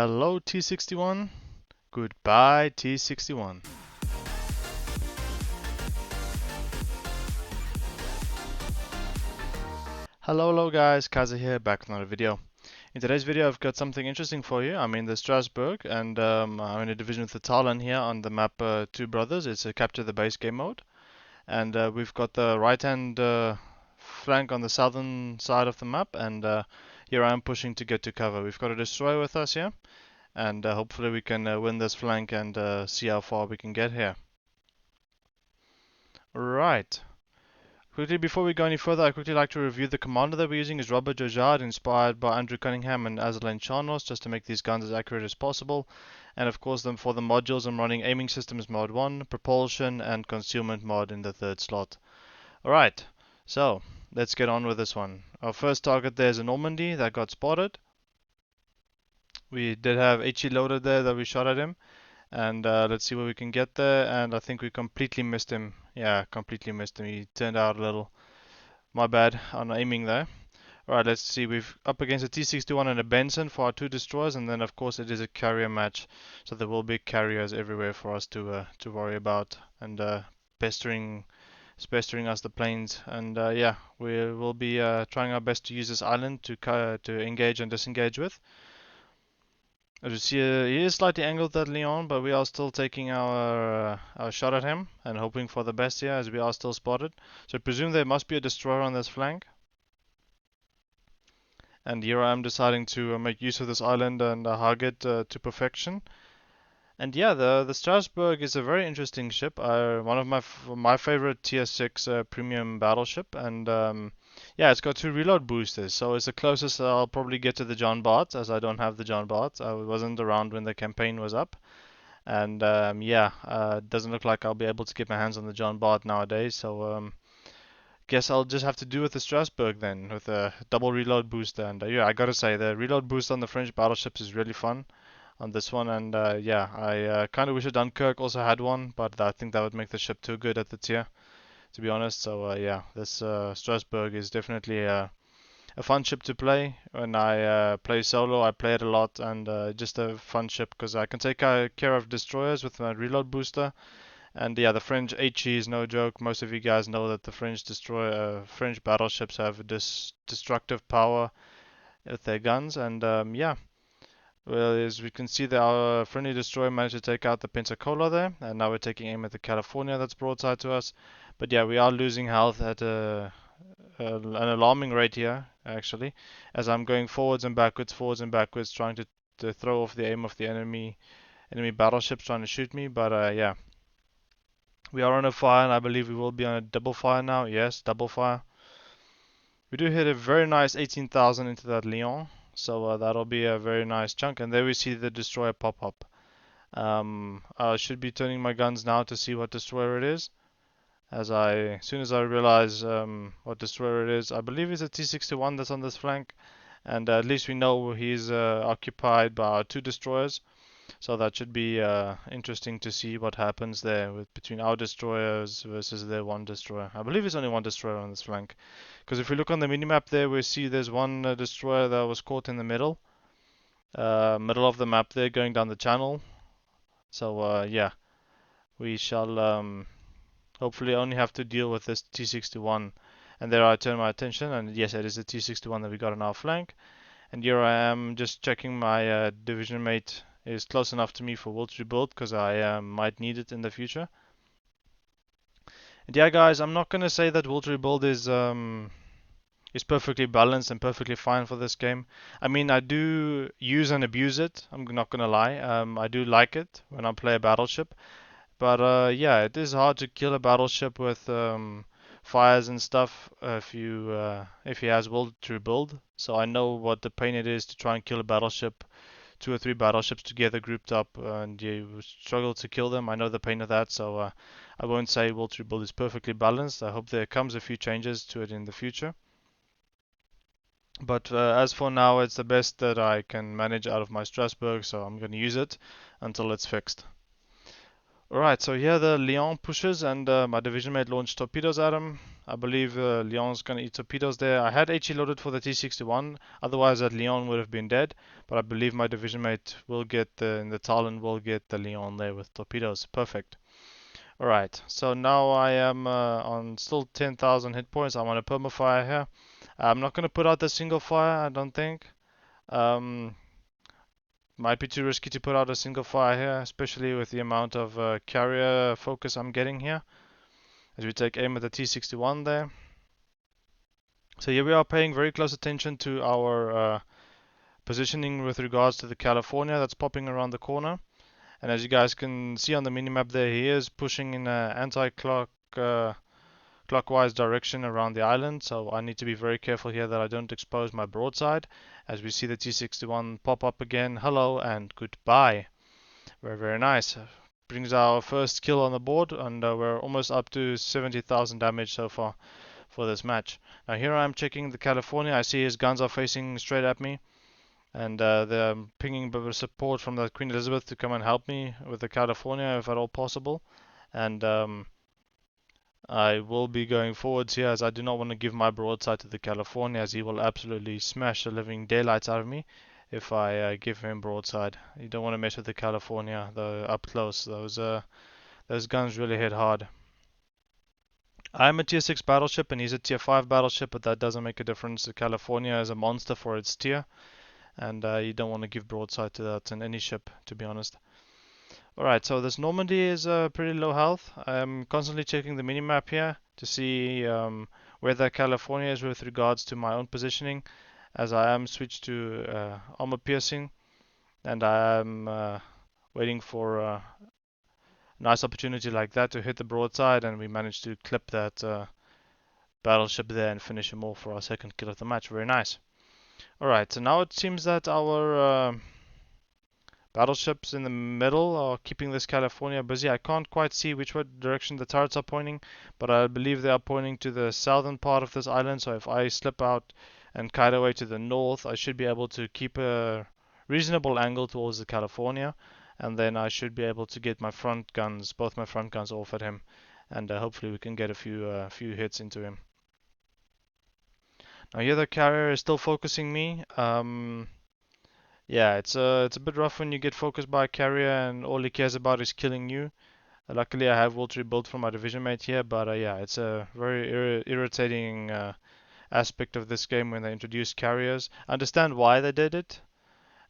Hello T61, goodbye T61. Hello guys, KaiZerZan here, back with another video. In today's video I've got something interesting for you. I'm in the Strasbourg and I'm in a division with the Talon here on the map Two Brothers. It's a capture the base game mode. And we've got the right hand flank on the southern side of the map, and here I am pushing to get to cover. We've got a destroyer with us here, and hopefully we can win this flank and see how far we can get here. Right. Quickly, before we go any further, I'd quickly like to review the commander that we're using is Robert Jaujard, inspired by Andrew Cunningham and Scharnhorst, just to make these guns as accurate as possible. And of course, for the modules, I'm running Aiming Systems Mod 1, Propulsion, and Concealment Mod in the third slot. Alright, so let's get on with this one. Our first target there is a Normandy that got spotted. We did have HE loaded there that we shot at him. And let's see what we can get there. And I think we completely missed him. Yeah, completely missed him. He turned out a little. My bad on aiming there. Alright, let's see. We've up against a T61 and a Benson for our two destroyers. And then, of course, it is a carrier match. So there will be carriers everywhere for us to worry about. And pestering us, the planes. And yeah, we will be trying our best to use this island to engage and disengage with. As you see, he is slightly angled at Leon, but we are still taking our shot at him and hoping for the best here, as we are still spotted. So I presume there must be a destroyer on this flank. And here I am deciding to make use of this island and hug it to perfection. And yeah, the Strasbourg is a very interesting ship. One of my favorite tier 6 premium battleship, and yeah, it's got 2 reload boosters, so it's the closest I'll probably get to the John Bart, as I don't have the John Bart. I wasn't around when the campaign was up, and yeah, it doesn't look like I'll be able to get my hands on the John Bart nowadays. So guess I'll just have to do with the Strasbourg then, with a double reload booster. And yeah, I gotta say, the reload boost on the French battleships is really fun on this one. And yeah, I kind of wish Dunkirk also had one, but I think that would make the ship too good at the tier, to be honest. So yeah, this Strasbourg is definitely a fun ship to play. When I play solo, I play it a lot, and just a fun ship because I can take care of destroyers with my reload booster. And yeah, the French HE is no joke. Most of you guys know that the French battleships have destructive power with their guns, and yeah. Well, as we can see, our friendly destroyer managed to take out the Pensacola there, and now we're taking aim at the California that's broadside to us. But yeah, we are losing health at an alarming rate here, actually, as I'm going forwards and backwards, trying to throw off the aim of the enemy battleships trying to shoot me. But yeah, we are on a fire, and I believe we will be on a double fire now. Yes, double fire. We do hit a very nice 18,000 into that Leon, so that'll be a very nice chunk. And there we see the destroyer pop up. I should be turning my guns now to see what destroyer it is. As soon as I realize what destroyer it is, I believe it's a T61 that's on this flank. And at least we know he's occupied by our 2 destroyers. So that should be interesting to see what happens there between our destroyers versus their 1 destroyer. I believe it's only 1 destroyer on this flank. Because if we look on the minimap there, we see there's 1 destroyer that was caught in the middle. Middle of the map there, going down the channel. So yeah, we shall hopefully only have to deal with this T61. And there I turn my attention, and yes, it is the T61 that we got on our flank. And here I am just checking my division mate is close enough to me for will to rebuild, because I might need it in the future. And yeah, guys, I'm not gonna say that will to rebuild is perfectly balanced and perfectly fine for this game. I mean, I do use and abuse it. I'm not gonna lie. I do like it when I play a battleship, but yeah, it is hard to kill a battleship with fires and stuff if he has will to rebuild. So I know what the pain it is to try and kill a battleship, 2 or 3 battleships together grouped up, and you struggle to kill them. I know the pain of that, so I won't say will to rebuild is perfectly balanced. I hope there comes a few changes to it in the future. But as for now, it's the best that I can manage out of my Strasbourg, so I'm going to use it until it's fixed. Alright, so here the Leon pushes and my division mate launched torpedoes at him. I believe Leon's gonna eat torpedoes there. I had HE loaded for the T-61, otherwise that Leon would have been dead. But I believe my division mate will get in the Talon will get the Leon there with torpedoes. Perfect. Alright, so now I am on still 10,000 hit points. I'm on a permafire here. I'm not gonna put out the single fire, I don't think. Um, Might be too risky to put out a single fire here, especially with the amount of carrier focus I'm getting here. As we take aim at the T-61 there. So here we are paying very close attention to our positioning with regards to the California that's popping around the corner. And as you guys can see on the minimap there, he is pushing in an anti-clock clockwise direction around the island, so I need to be very careful here that I don't expose my broadside. As we see the T-61 pop up again, hello and goodbye. Very, very nice. Brings our first kill on the board, and we're almost up to 70,000 damage so far for this match. Now here I am checking the California. I see his guns are facing straight at me, and they're pinging support from the Queen Elizabeth to come and help me with the California if at all possible. And I will be going forwards here as I do not want to give my broadside to the California, as he will absolutely smash the living daylights out of me if I give him broadside. You don't want to mess with the California, though, up close. Those guns really hit hard. I'm a tier 6 battleship and he's a tier 5 battleship, but that doesn't make a difference. The California is a monster for its tier, and you don't want to give broadside to that in any ship, to be honest. Alright, so this Normandy is pretty low health. I'm constantly checking the minimap here to see where the California is with regards to my own positioning, as I am switched to armor piercing, and I am waiting for a nice opportunity like that to hit the broadside, and we managed to clip that battleship there and finish him off for our second kill of the match. Very nice. Alright, so now it seems that our battleships in the middle are keeping this California busy. I can't quite see which direction the turrets are pointing, but I believe they are pointing to the southern part of this island. So if I slip out and kite away to the north, I should be able to keep a reasonable angle towards the California, and then I should be able to get my front guns, both my front guns, off at him, and hopefully we can get a few hits into him. Now here the carrier is still focusing me. Yeah, it's a bit rough when you get focused by a carrier and all he cares about is killing you. Luckily, I have Walter built for my division mate here, but yeah, it's a very irritating aspect of this game when they introduce carriers. I understand why they did it,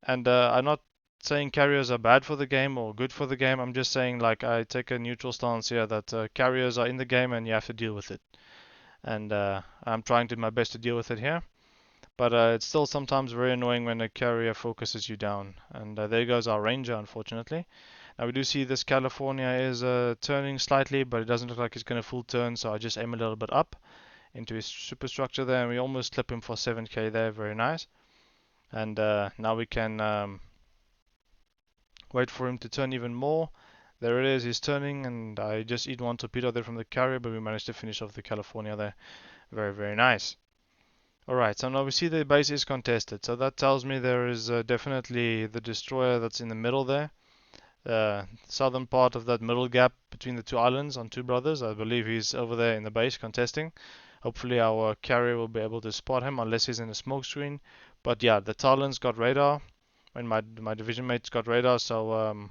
and I'm not saying carriers are bad for the game or good for the game. I'm just saying, like, I take a neutral stance here that carriers are in the game and you have to deal with it, and I'm trying to do my best to deal with it here. But it's still sometimes very annoying when a carrier focuses you down. And there goes our ranger, unfortunately. Now we do see this California is turning slightly, but it doesn't look like it's going to full turn, so I just aim a little bit up into his superstructure there, and we almost clip him for 7k there. Very nice. And now we can wait for him to turn even more. There it is, he's turning, and I just eat one torpedo there from the carrier, but we managed to finish off the California there. Very, very nice. Alright, so now we see the base is contested, so that tells me there is definitely the destroyer that's in the middle there. Southern part of that middle gap between the two islands on Two Brothers. I believe he's over there in the base contesting. Hopefully our carrier will be able to spot him unless he's in a smoke screen. But yeah, the Talon's got radar, and my division mate's got radar, so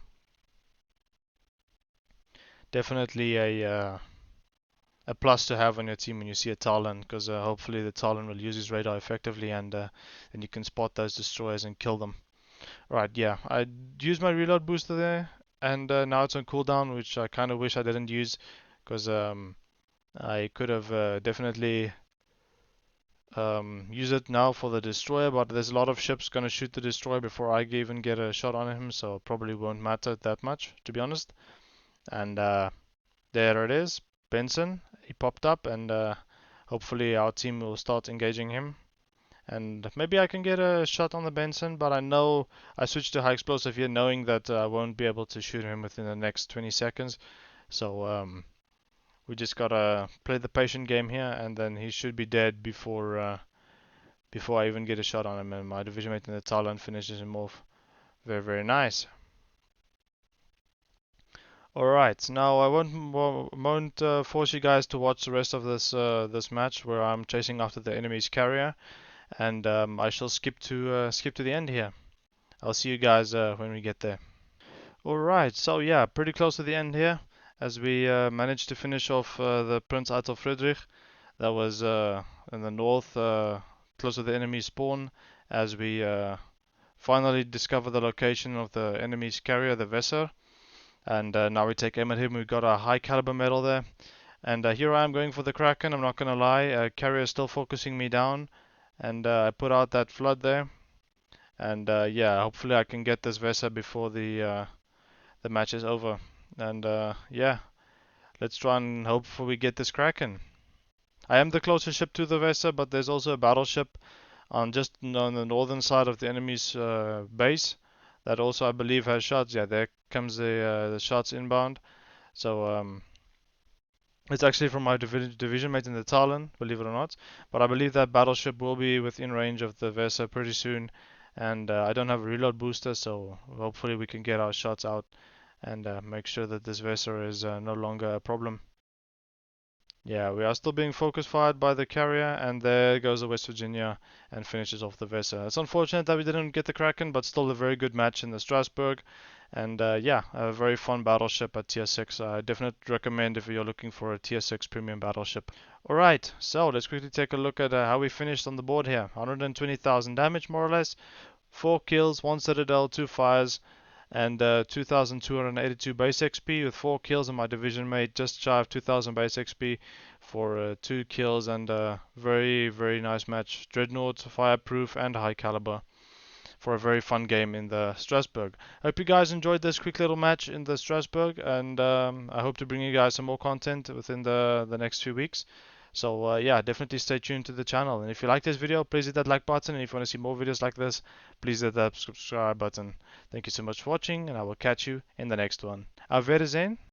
definitely a plus to have on your team when you see a Talon, because hopefully the Talon will use his radar effectively, and then you can spot those destroyers and kill them. Right, yeah, I used my reload booster there, and now it's on cooldown, which I kind of wish I didn't use, because I could have definitely used it now for the destroyer, but there's a lot of ships gonna shoot the destroyer before I even get a shot on him, so it probably won't matter that much, to be honest. And there it is, Benson. He popped up, and hopefully our team will start engaging him. And maybe I can get a shot on the Benson, but I know I switched to high explosive here knowing that I won't be able to shoot him within the next 20 seconds. So we just gotta play the patient game here, and then he should be dead before I even get a shot on him, and my division mate in the Talon finishes him off. Very, very nice. Alright, now I won't force you guys to watch the rest of this match where I'm chasing after the enemy's carrier, and I shall skip to the end here. I'll see you guys when we get there. Alright, so yeah, pretty close to the end here, as we managed to finish off the Prince Otto Friedrich. That was in the north, close to the enemy spawn, as we finally discovered the location of the enemy's carrier, the Weser. And now we take aim at him. We've got a high caliber medal there. And here I am going for the Kraken. I'm not gonna lie. Carrier is still focusing me down, and I put out that flood there. And yeah, hopefully I can get this Vesa before the match is over. And yeah, let's try and hope for we get this Kraken. I am the closest ship to the Vesa, but there's also a battleship on just on the northern side of the enemy's base that also I believe has shots. Yeah, there comes the shots inbound. So it's actually from my division mate in the Talon, believe it or not. But I believe that battleship will be within range of the Vesa pretty soon. And I don't have a reload booster, so hopefully we can get our shots out and make sure that this Vesa is no longer a problem. Yeah, we are still being focus fired by the carrier, and there goes the West Virginia and finishes off the Vesa. It's unfortunate that we didn't get the Kraken, but still a very good match in the Strasbourg. And yeah, a very fun battleship at tier 6. I definitely recommend if you're looking for a tier 6 premium battleship. Alright, so let's quickly take a look at how we finished on the board here. 120,000 damage more or less, 4 kills, 1 citadel, 2 fires, and 2282 base XP with 4 kills, and my division mate just shy of 2000 base XP for 2 kills, and a very nice match. Dreadnought, fireproof, and high caliber for a very fun game in the Strasbourg. Hope you guys enjoyed this quick little match in the Strasbourg, and I hope to bring you guys some more content within the next few weeks. So yeah, definitely stay tuned to the channel. And if you like this video, please hit that like button. And if you want to see more videos like this, please hit that subscribe button. Thank you so much for watching, and I will catch you in the next one. Auf Wiedersehen.